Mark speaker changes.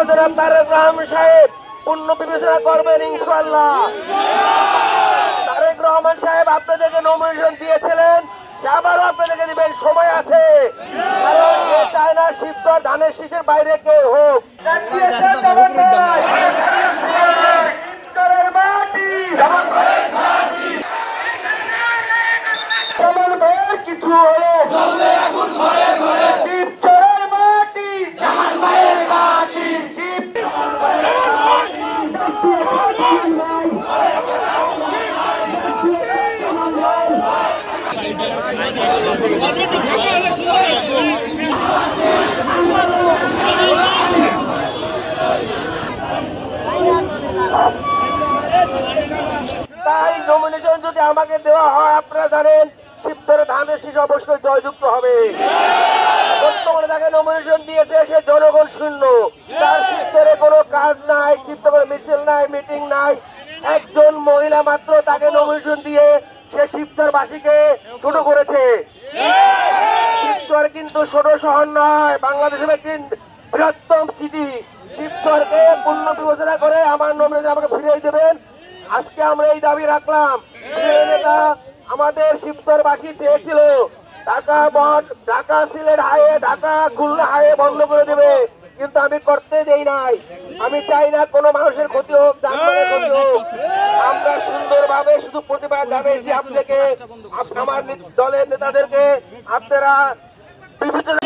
Speaker 1: জনাব তারেক রহমান সাহেব পূর্ণ বিবেচনা করবেন ইনশাআল্লাহ। তারেক রহমান সাহেব আপনাদেরকে নমিনেশন দিয়েছিলেন, আবারও আপনাদেরকে দিবেন, সময় আছে। কারণ সে চায় না শিবচর ধানের শীষের বাইরে কেউ হোক। কিছু তাই নমিনেশন যদি আমাকে দেওয়া হয়, আপনারা জানেন শিবচরে ধানের শীষ অবশ্যই জয়যুক্ত হবে। বর্তমানে তাকে নমিনেশন দিয়েছে, সে জনগণ শূন্য, তার শিবচরে কোনো কাজ নাই, শিবচরে মিছিল নাই, মিটিং নাই। একজন মহিলা মাত্র তাকে নমিনেশন দিয়ে সে শিবচরবাসীকে ছোট করেছে। শিবচর কিন্তু ছোট শহর নয়, বাংলাদেশের একটি বৃহত্তম সিটি। শিবচরকে পূর্ণ বিবেচনা করে আমার নমিনেশন আমাকে ফিরিয়ে দেবেন। আজকে আমরা এই দাবি রাখলাম। নেতা আমাদের শিবচরবাসী চেয়েছিল ঢাকা সিলেট হাইওয়ে, ঢাকা খুলনা হাইওয়ে বন্ধ করে দেবে, কিন্তু আমি করতে দেই নাই। আমি চাই না কোনো মানুষের ক্ষতি হোক, যানবাহনের ক্ষতি হোক। আমরা সুন্দরভাবে শুধু প্রতিবাদ জানিয়েছি আপনাকে, আমার দলের নেতাদেরকে। আপনারা বিবেচনা